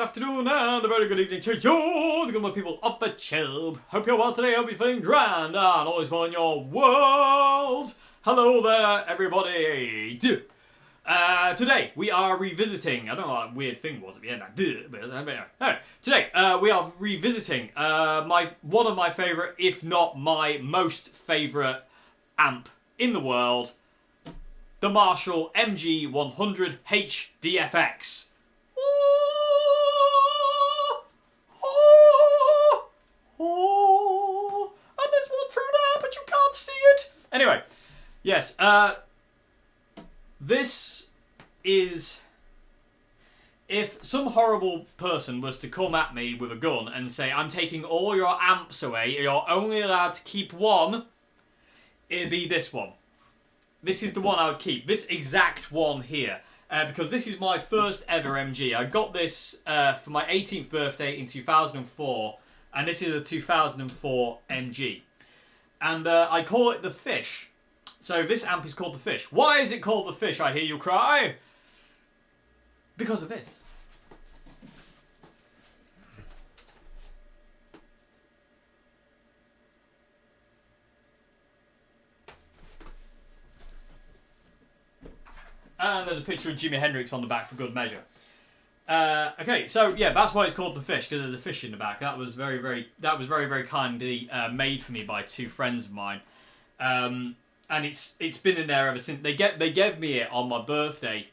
afternoon, and a very good evening to you, the good people of the tube. Hope you're well today, hope you're feeling grand, and all is well in your world. Hello there, everybody. Today, we are revisiting, I don't know what that weird thing was at the end, but anyway, today, we are revisiting one of my favourite, if not my most favourite amp in the world, the Marshall MG100 HDFX. And there's one through there, but you can't see it. Anyway, yes, this is, if some horrible person was to come at me with a gun and say, I'm taking all your amps away, you're only allowed to keep one, it'd be this one. This is the one I would keep, this exact one here. Because this is my first ever MG. I got this for my 18th birthday in 2004, and this is a 2004 MG. And I call it the Fish. So this amp is called the Fish. Why is it called the Fish, I hear you cry? Because of this. And there's a picture of Jimi Hendrix on the back for good measure. Okay, so yeah, that's why it's called the Fish, because there's a fish in the back. That was very kindly made for me by two friends of mine, and it's been in there ever since. They gave me it on my birthday.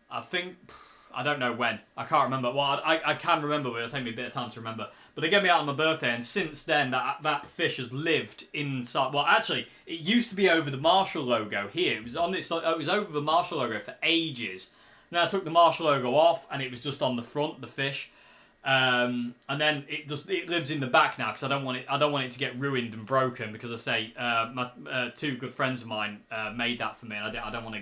I don't know when. I can't remember. Well, I can remember, but it'll take me a bit of time to remember. But they gave me out on my birthday, and since then, that fish has lived inside. Well, actually, it used to be over the Marshall logo here. It was on this. It was over the Marshall logo for ages. Then I took the Marshall logo off, and it was just on the front, the fish. And then it lives in the back now because I don't want it to get ruined and broken, because I say my two good friends of mine made that for me, and I don't want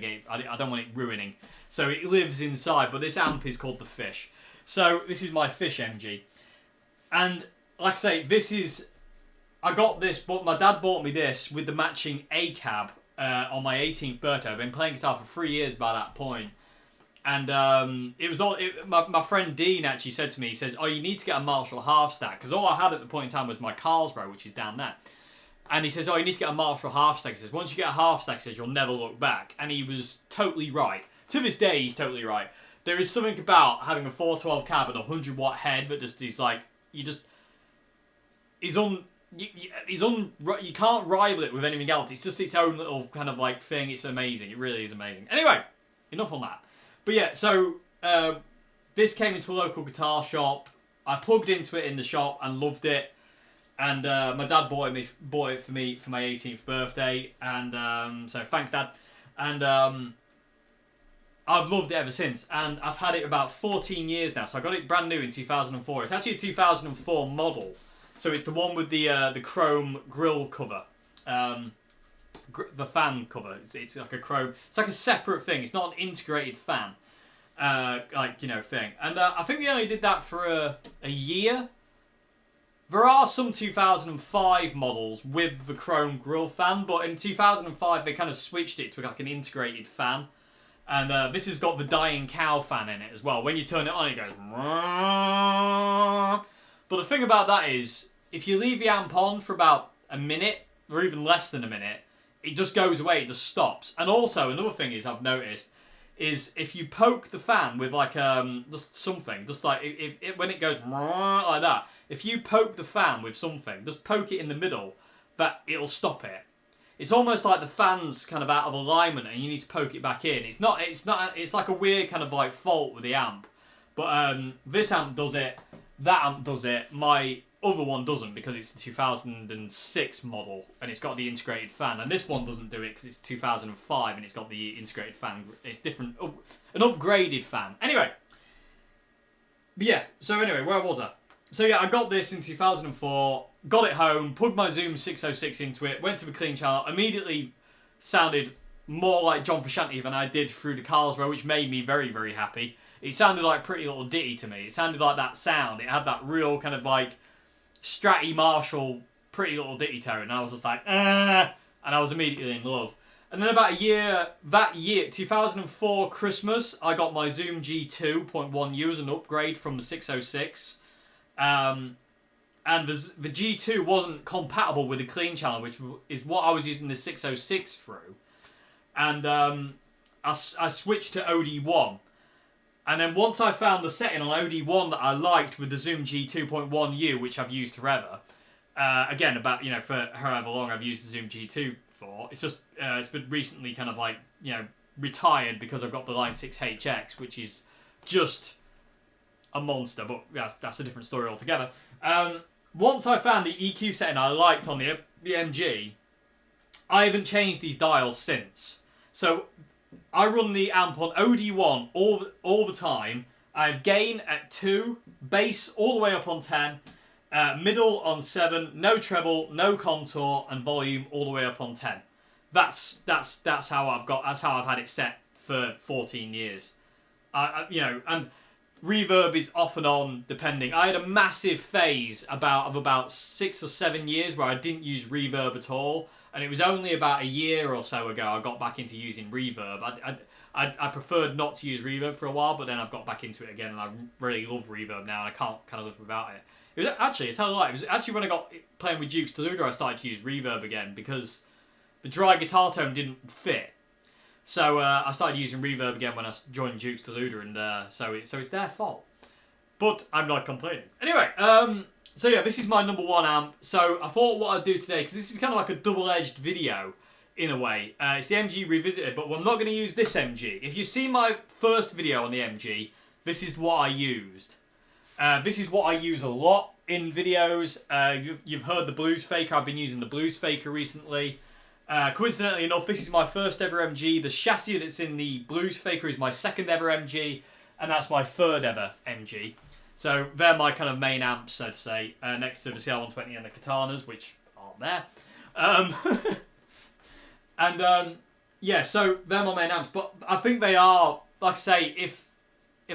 it ruining. So it lives inside, but this amp is called the Fish. So this is my Fish MG. And like I say, I got this, but my dad bought me this with the matching A cab on my 18th birthday. I've been playing guitar for 3 years by that point. And it was all, my friend Dean actually said to me, he says, oh, you need to get a Marshall half stack. Because all I had at the point in time was my Carlsbro, which is down there. And he says, oh, you need to get a Marshall half stack. He says, once you get a half stack, he says, you'll never look back. And he was totally right. To this day, he's totally right. There is something about having a 412 cab and a 100-watt head that just is like, you can't rival it with anything else. It's just its own little kind of like thing. It's amazing. It really is amazing. Anyway, enough on that. But yeah, so this came into a local guitar shop. I plugged into it in the shop and loved it. And my dad bought it for me for my 18th birthday. And so thanks, Dad. And I've loved it ever since, and I've had it about 14 years now, so I got it brand new in 2004. It's actually a 2004 model, so it's the one with the chrome grille cover, the fan cover. It's like a chrome, it's like a separate thing, it's not an integrated fan, thing. And I think we only did that for a year. There are some 2005 models with the chrome grille fan, but in 2005 they kind of switched it to like an integrated fan. And this has got the dying cow fan in it as well. When you turn it on, it goes... But the thing about that is, if you leave the amp on for about a minute, or even less than a minute, it just goes away, it just stops. And also, another thing I've noticed, is if you poke the fan with like just something, just like when it goes like that, if you poke the fan with something, just poke it in the middle, that it'll stop it. It's almost like the fan's kind of out of alignment and you need to poke it back in. It's like a weird kind of like fault with the amp. But this amp does it, that amp does it, my other one doesn't because it's the 2006 model and it's got the integrated fan. And this one doesn't do it because it's 2005 and it's got the integrated fan. It's different, an upgraded fan. Anyway. But yeah, so anyway, where was I? So yeah, I got this in 2004, got it home, plugged my Zoom 606 into it, went to the clean channel, immediately sounded more like John Frusciante than I did through the Carlsbro, which made me very, very happy. It sounded like Pretty Little Ditty to me. It sounded like that sound. It had that real kind of like Stratty Marshall Pretty Little Ditty tone, and I was just like, and I was immediately in love. And then about that year, 2004 Christmas, I got my Zoom G2.1U as an upgrade from the 606. And the G2 wasn't compatible with the clean channel, which is what I was using the 606 through. And I switched to OD1. And then once I found the setting on OD1 that I liked with the Zoom G2.1U, which I've used forever, again, about, for however long I've used the Zoom G2 for, it's just, it's been recently kind of like, retired because I've got the Line 6 HX, which is just a monster, but that's a different story altogether. Once I found the EQ setting I liked on the MG, I haven't changed these dials since. So I run the amp on OD1 all the time. I have gain at 2, bass all the way up on 10, middle on 7, no treble, no contour, and volume all the way up on 10. That's how I've had it set for 14 years. And reverb is off and on depending. I had a massive phase of about 6 or 7 years where I didn't use reverb at all. And it was only about a year or so ago I got back into using reverb. I preferred not to use reverb for a while, but then I've got back into it again, and I really love reverb now, and I can't kind of live without it. It was actually, I tell you what, it was actually when I got playing with Duke's Deluder I started to use reverb again, because the dry guitar tone didn't fit. So I started using reverb again when I joined Duke's Deluder, and so it's their fault. But I'm not complaining. Anyway, so yeah, this is my number 1 amp. So I thought what I'd do today, because this is kind of like a double-edged video, in a way. It's the MG Revisited, but I'm not going to use this MG. If you see my first video on the MG, this is what I used. This is what I use a lot in videos. You've heard the Blues Faker. I've been using the Blues Faker recently. Coincidentally enough, this is my first ever MG. The chassis that's in the Blues Faker is my second ever MG, and that's my third ever MG. So they're my kind of main amps, so to say, next to the CR120 and the Katanas, which aren't there. Yeah, so they're my main amps. But I think they are, like I say, if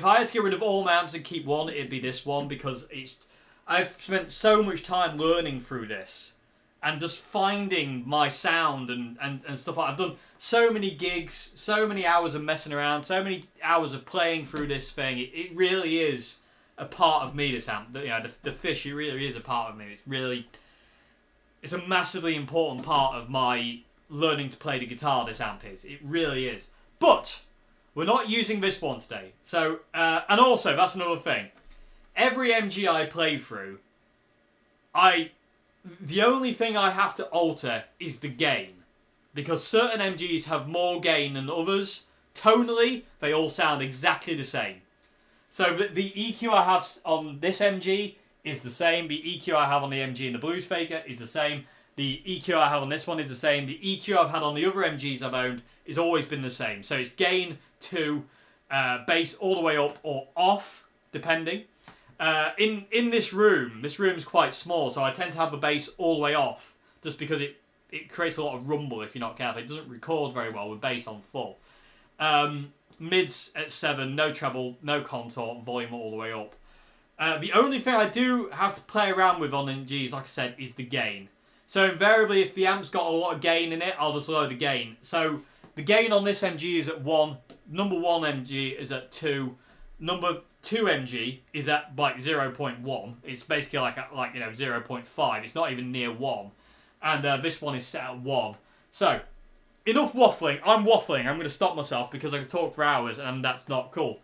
I had to get rid of all my amps and keep one, it'd be this one, because I've spent so much time learning through this and just finding my sound and stuff like that. I've done so many gigs, so many hours of messing around, so many hours of playing through this thing. It really is a part of me, this amp. The fish, it really is a part of me. It's a massively important part of my learning to play the guitar, this amp is. It really is. But we're not using this one today. So, and also, that's another thing. Every MG I play through, the only thing I have to alter is the gain. Because certain MGs have more gain than others. Tonally, they all sound exactly the same. So the EQ I have on this MG is the same. The EQ I have on the MG and the Blues Faker is the same. The EQ I have on this one is the same. The EQ I've had on the other MGs I've owned has always been the same. So it's gain 2, bass all the way up or off, depending. In this room's quite small, so I tend to have the bass all the way off, just because it creates a lot of rumble if you're not careful. It doesn't record very well with bass on full. Mids at 7, no treble, no contour, volume all the way up. The only thing I do have to play around with on MGs, like I said, is the gain. So invariably, if the amp's got a lot of gain in it, I'll just lower the gain. So the gain on this MG is at 1. Number 1 MG is at 2. Number 2 MG is at like 0.1. It's basically like 0.5. It's not even near 1. And this one is set at 1. So enough waffling. I'm waffling. I'm going to stop myself because I could talk for hours, and that's not cool.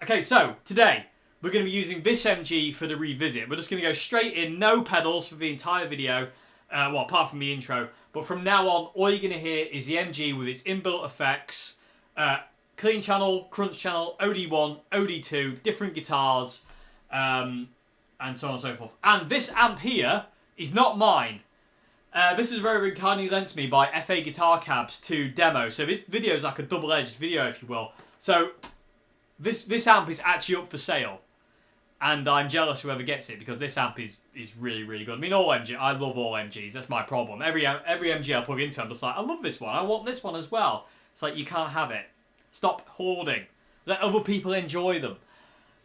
Okay, so today we're going to be using this MG for the revisit. We're just going to go straight in, no pedals for the entire video, well, apart from the intro. But from now on, all you're going to hear is the MG with its inbuilt effects, clean channel, crunch channel, OD1, OD2, different guitars, and so on and so forth. And this amp here is not mine. This is very, very kindly lent to me by FA Guitar Cabs to demo. So this video is like a double-edged video, if you will. So this amp is actually up for sale. And I'm jealous whoever gets it, because this amp is really, really good. I mean, I love all MGs. That's my problem. Every MG I plug into, I'm just like, I love this one. I want this one as well. It's like, you can't have it. Stop hoarding. Let other people enjoy them.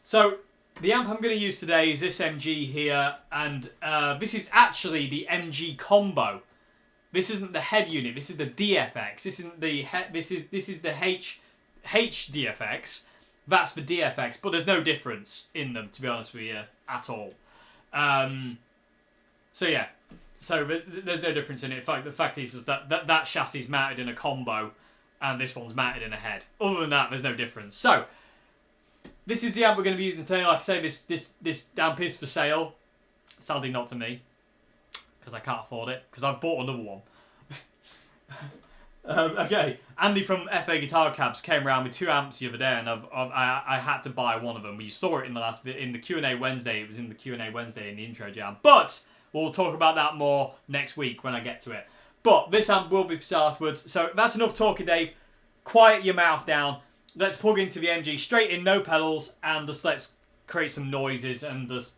So the amp I'm going to use today is this MG here. And this is actually the MG Combo. This isn't the head unit. This is the DFX. This isn't the this is the HDFX. That's the DFX, but there's no difference in them, to be honest with you, at all. So yeah, so there's no difference in it. In fact, the fact is that chassis is mounted in a combo, and this one's mounted in a head. Other than that, there's no difference. So this is the amp we're going to be using today. Like I say, this amp is for sale. Sadly, not to me, because I can't afford it, because I've bought another one. Okay, Andy from FA Guitar Cabs came around with 2 amps the other day, and I had to buy one of them. You saw it in the Q&A Wednesday. It was in the Q&A Wednesday in the intro jam. But we'll talk about that more next week when I get to it. But this amp will be for sale afterwards. So that's enough talking, Dave. Quiet your mouth down. Let's plug into the MG straight in, no pedals, and just let's create some noises and just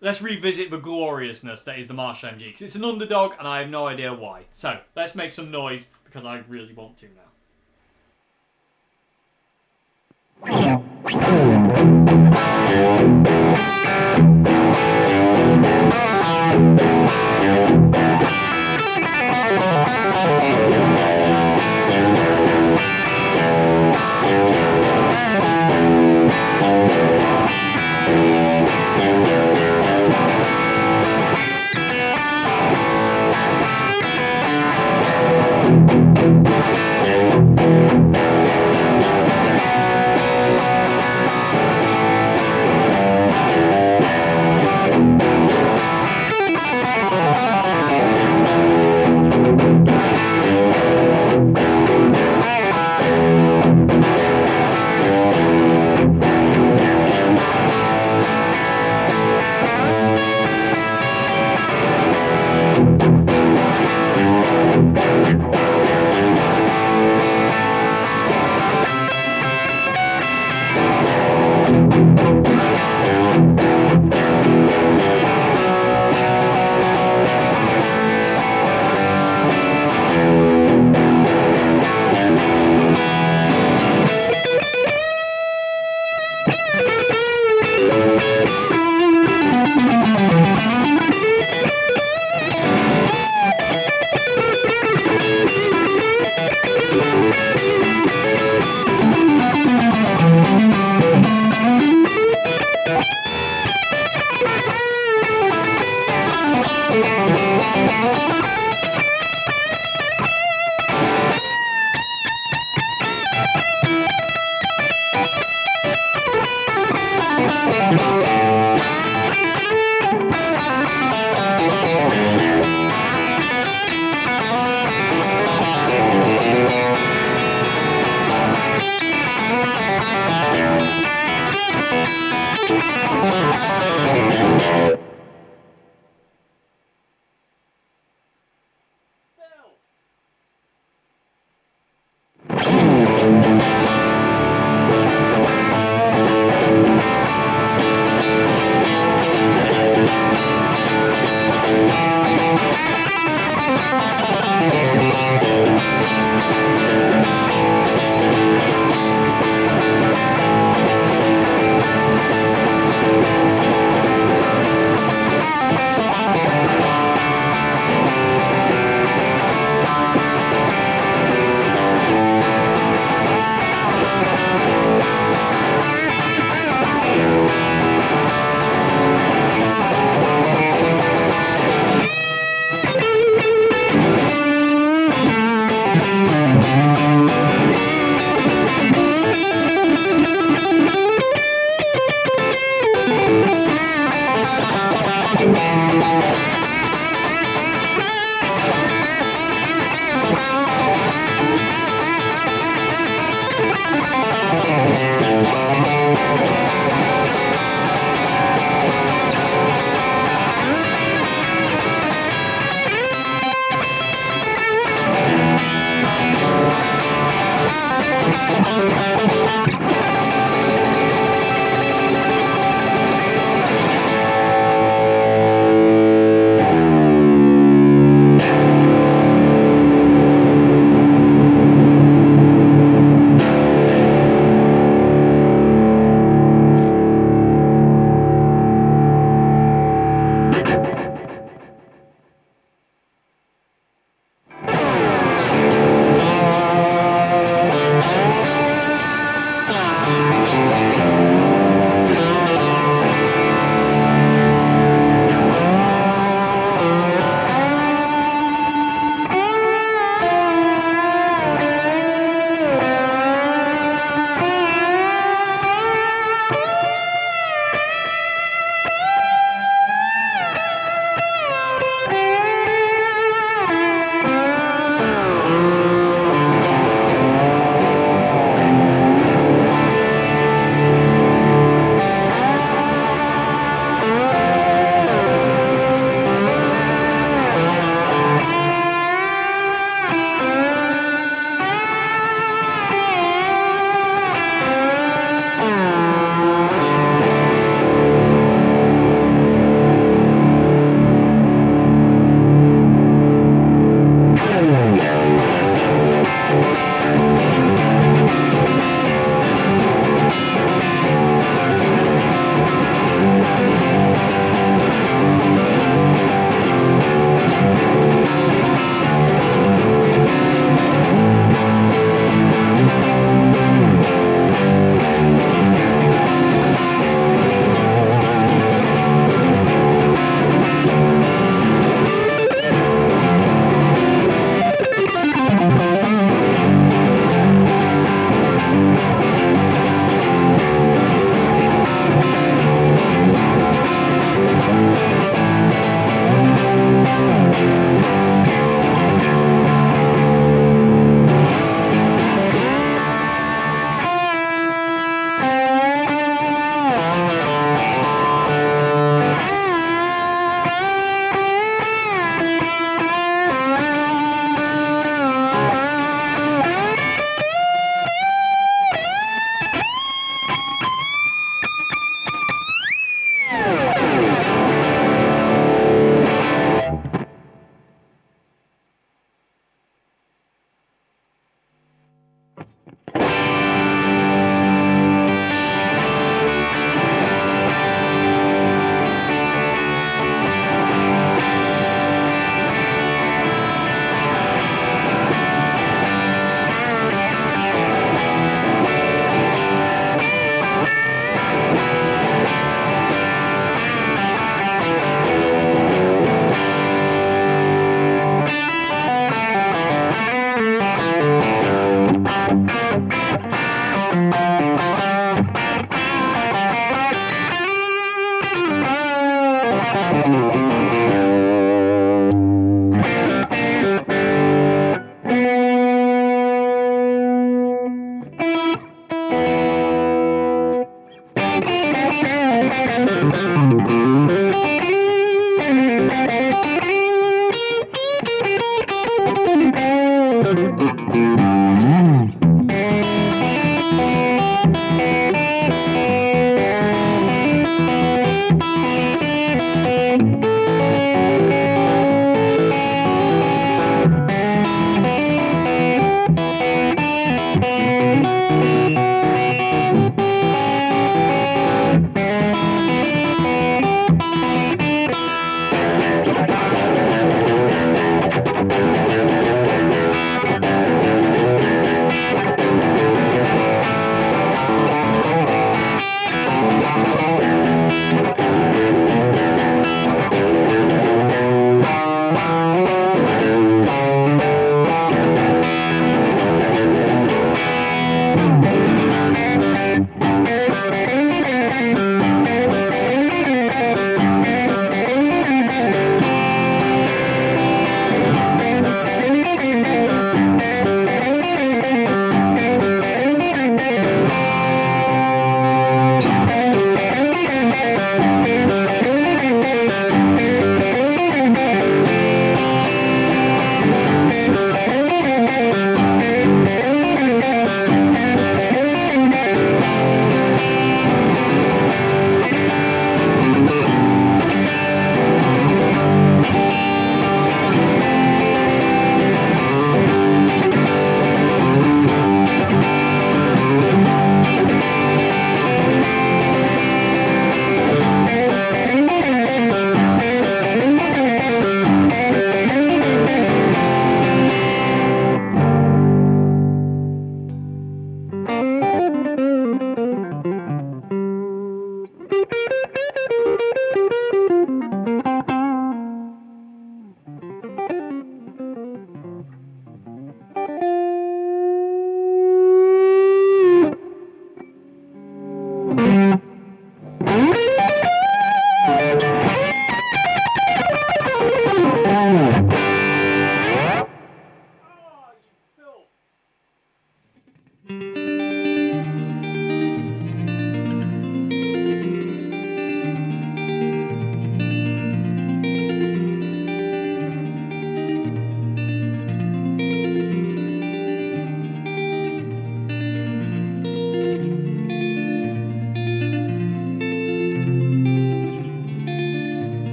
let's revisit the gloriousness that is the Marshall MG, because it's an underdog and I have no idea why. So let's make some noise because I really want to now.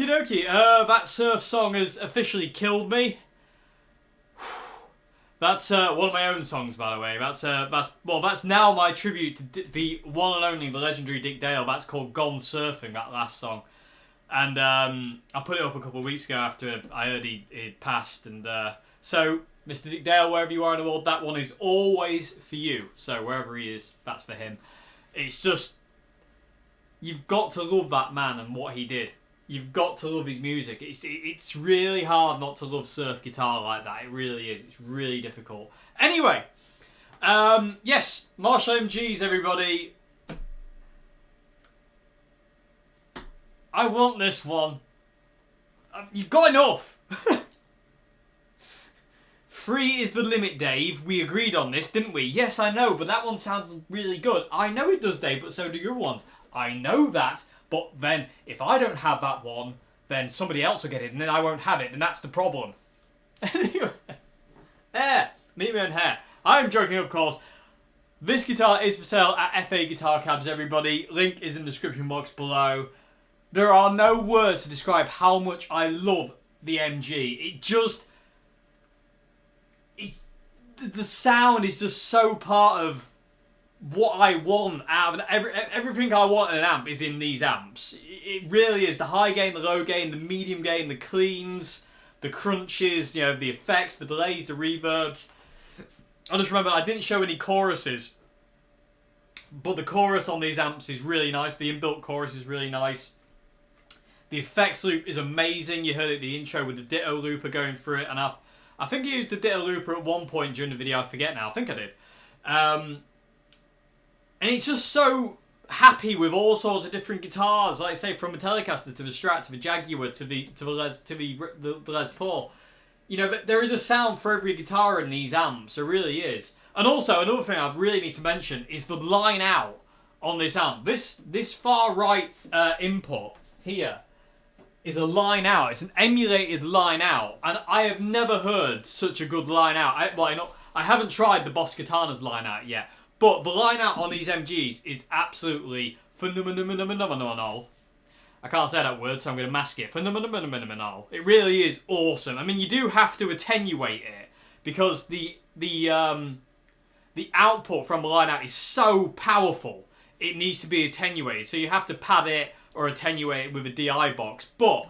Okie dokie. That surf song has officially killed me. That's one of my own songs, by the way. That's now my tribute to the one and only, the legendary Dick Dale. That's called "Gone Surfing." That last song, and I put it up a couple of weeks ago after I heard he'd passed. And so, Mr. Dick Dale, wherever you are in the world, that one is always for you. So wherever he is, that's for him. It's just, you've got to love that man and what he did. You've got to love his music. It's really hard not to love surf guitar like that. It really is. It's really difficult. Anyway, yes, Marshall MGs, everybody. I want this one. You've got enough. 3 is the limit, Dave. We agreed on this, didn't we? Yes, I know, but that one sounds really good. I know it does, Dave, but so do your ones. I know that. But then, if I don't have that one, then somebody else will get it, and then I won't have it, and that's the problem. Anyway, hair. Meet me on hair. I'm joking, of course. This guitar is for sale at FA Guitar Cabs, everybody. Link is in the description box below. There are no words to describe how much I love the MG. The sound is just so part of what I want out of everything I want in an amp is in these amps. It really is. The high gain, the low gain, the medium gain, the cleans, the crunches, you know, the effects, the delays, the reverbs. I just remember I didn't show any choruses, but the chorus on these amps is really nice. The inbuilt chorus is really nice. The effects loop is amazing. You heard it in the intro with the Ditto looper going through it, and I think I used the Ditto looper at one point during the video. I forget now. I think I did. And it's just so happy with all sorts of different guitars, like I say, from the Telecaster to the Strat to the Jaguar to the Les Paul. You know, but there is a sound for every guitar in these amps. There really is. And also another thing I really need to mention is the line out on this amp. This far right input here is a line out. It's an emulated line out, and I have never heard such a good line out. I haven't tried the Boss Katana's line out yet. But the line out on these MGs is absolutely phenomenal. I can't say that word, so I'm going to mask it. Phenomenal. It really is awesome. I mean, you do have to attenuate it because the output from the line out is so powerful. It needs to be attenuated, so you have to pad it or attenuate it with a DI box. But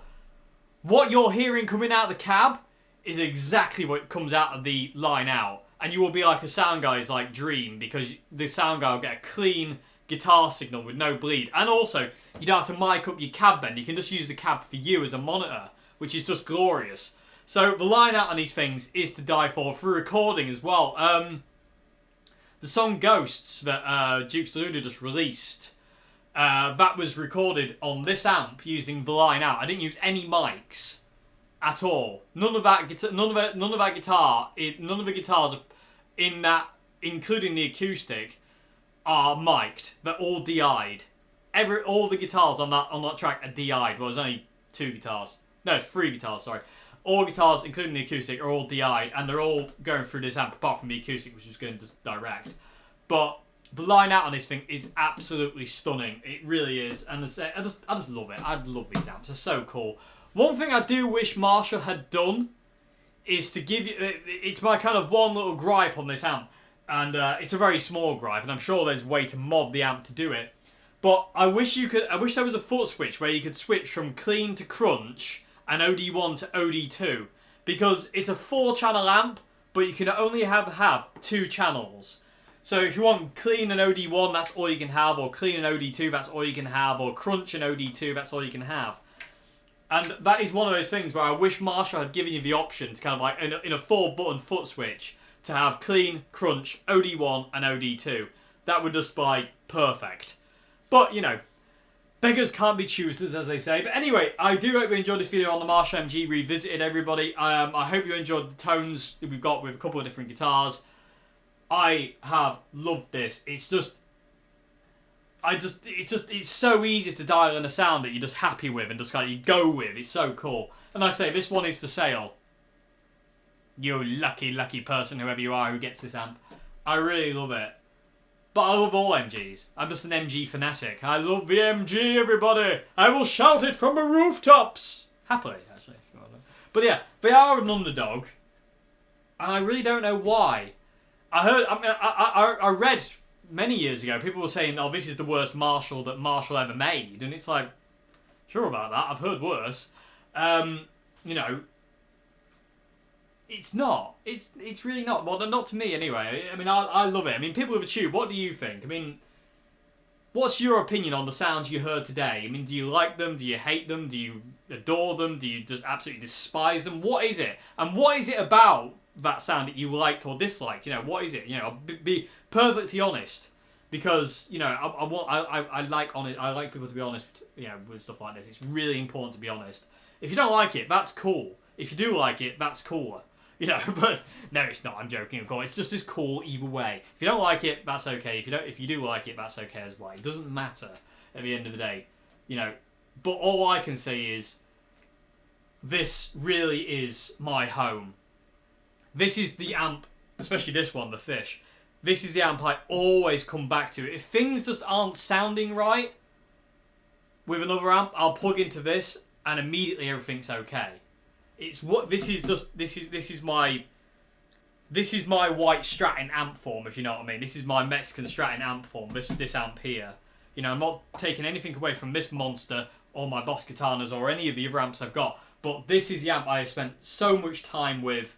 what you're hearing coming out of the cab is exactly what comes out of the line out. And you will be like a sound guy's like dream, because the sound guy will get a clean guitar signal with no bleed. And also, you don't have to mic up your cab bend. You can just use the cab for you as a monitor, which is just glorious. So the line out on these things is to die for recording as well. The song Ghosts that Duke Saluda just released, that was recorded on this amp using the line out. I didn't use any mics at all. None of the guitars in that, including the acoustic, are mic'd. They're all DI'd. All the guitars on that track are DI'd. Well, there's only 2 guitars. No, it's 3 guitars, sorry. All guitars, including the acoustic, are all DI'd, and they're all going through this amp, apart from the acoustic, which is going just direct. But the line out on this thing is absolutely stunning. It really is, and I just love it. I love these amps. They're so cool. One thing I do wish Marshall had done is to give you... It's my kind of one little gripe on this amp. And it's a very small gripe, and I'm sure there's a way to mod the amp to do it. But I wish there was a foot switch where you could switch from clean to crunch and OD1 to OD2. Because it's a 4-channel amp, but you can only have 2 channels. So if you want clean and OD1, that's all you can have. Or clean and OD2, that's all you can have. Or crunch and OD2, that's all you can have. And that is one of those things where I wish Marshall had given you the option to kind of like, in a 4-button foot switch, to have clean, crunch, OD1 and OD2. That would just be perfect. But, you know, beggars can't be choosers, as they say. But anyway, I do hope you enjoyed this video on the Marshall MG Revisited, everybody. I hope you enjoyed the tones that we've got with a couple of different guitars. I have loved this. It's so easy to dial in a sound that you're just happy with and just kind of you go with. It's so cool. And like I say, this one is for sale. You lucky person, whoever you are, who gets this amp. I really love it. But I love all MGs. I'm just an MG fanatic. I love the MG, everybody. I will shout it from the rooftops. Happily, actually. But yeah, they are an underdog. And I really don't know why. I read many years ago, people were saying, oh, this is the worst Marshall that Marshall ever made. And it's like, sure about that. I've heard worse. You know, it's not. It's really not. Well, not to me anyway. I mean, I love it. I mean, people with a tube, what do you think? I mean, what's your opinion on the sounds you heard today? I mean, do you like them? Do you hate them? Do you adore them? Do you just absolutely despise them? What is it? And what is it about that sound that you liked or disliked? You know, what is it? You know, be perfectly honest. Because, you know, I like people to be honest, you know, with stuff like this. It's really important to be honest. If you don't like it, that's cool. If you do like it, that's cooler. You know, but no, it's not. I'm joking, of course. It's just as cool either way. If you don't like it, that's okay. If you do like it, that's okay as well. It doesn't matter at the end of the day, you know. But all I can say is, this really is my home. This is the amp, especially this one, the Fish. This is the amp I always come back to. If things just aren't sounding right with another amp, I'll plug into this, and immediately everything's okay. It's what this is my white Stratton amp form, if you know what I mean. This is my Mexican Stratton amp form. This amp here. You know, I'm not taking anything away from this monster or my Boss Katanas or any of the other amps I've got, but this is the amp I have spent so much time with,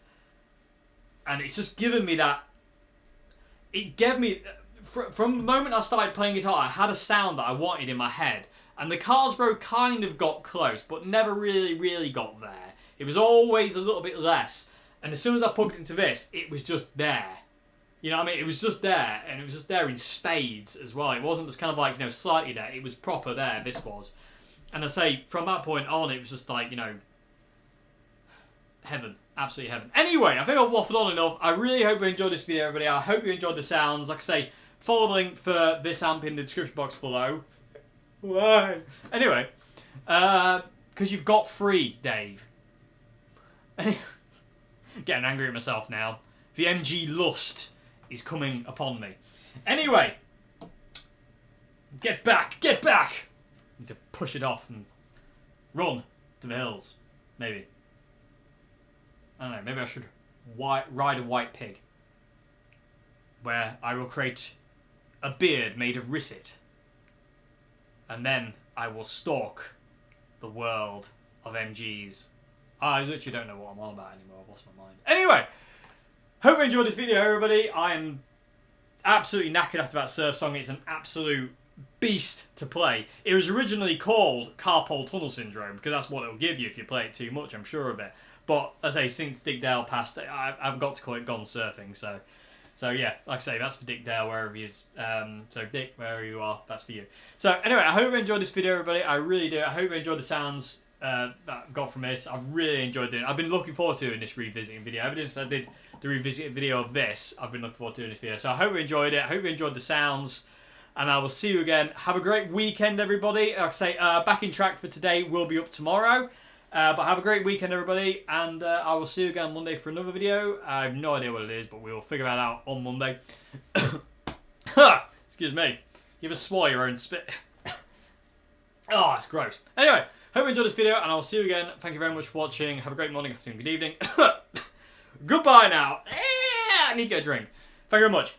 and it's just given me that. It gave me from the moment I started playing guitar, I had a sound that I wanted in my head, and the Carlsbro kind of got close, but never really got there. It was always a little bit less. And as soon as I plugged into this, it was just there. You know what I mean? It was just there, and it was just there in spades as well. It wasn't just kind of like, you know, slightly there. It was proper there, this was. And I say, from that point on, it was just like, you know, heaven. Absolutely heaven. Anyway, I think I've waffled on enough. I really hope you enjoyed this video, everybody. I hope you enjoyed the sounds. Like I say, follow the link for this amp in the description box below. Why? Anyway, because you've got free, Dave. Getting angry at myself now. The MG lust is coming upon me. Anyway, get back! Get back! I need to push it off and run to the hills. Maybe. I don't know, maybe I should ride a white pig. Where I will create a beard made of risset. And then I will stalk the world of MGs. I literally don't know what I'm on about anymore. I've lost my mind. Anyway, hope you enjoyed this video, everybody. I am absolutely knackered after that surf song. It's an absolute beast to play. It was originally called Carpal Tunnel Syndrome, because that's what it'll give you if you play it too much, I'm sure of it. But, as I say, since Dick Dale passed, I've got to call it Gone Surfing, So yeah, like I say, that's for Dick Dale, wherever he is. So Dick, wherever you are, that's for you. So anyway, I hope you enjoyed this video, everybody. I really do. I hope you enjoyed the sounds that I've got from this. I've really enjoyed doing it. I've been looking forward to doing this revisiting video. Ever since I did the revisiting video of this, I've been looking forward to doing this video. So I hope you enjoyed it. I hope you enjoyed the sounds. And I will see you again. Have a great weekend, everybody. Like I say, Back in Track for today will be up tomorrow. But have a great weekend, everybody, and I will see you again on Monday for another video. I have no idea what it is, but we'll figure that out on Monday. Excuse me. You ever swallow your own spit? Oh, it's gross. Anyway, hope you enjoyed this video, and I will see you again. Thank you very much for watching. Have a great morning, afternoon, good evening. Goodbye now. I need to get a drink. Thank you very much.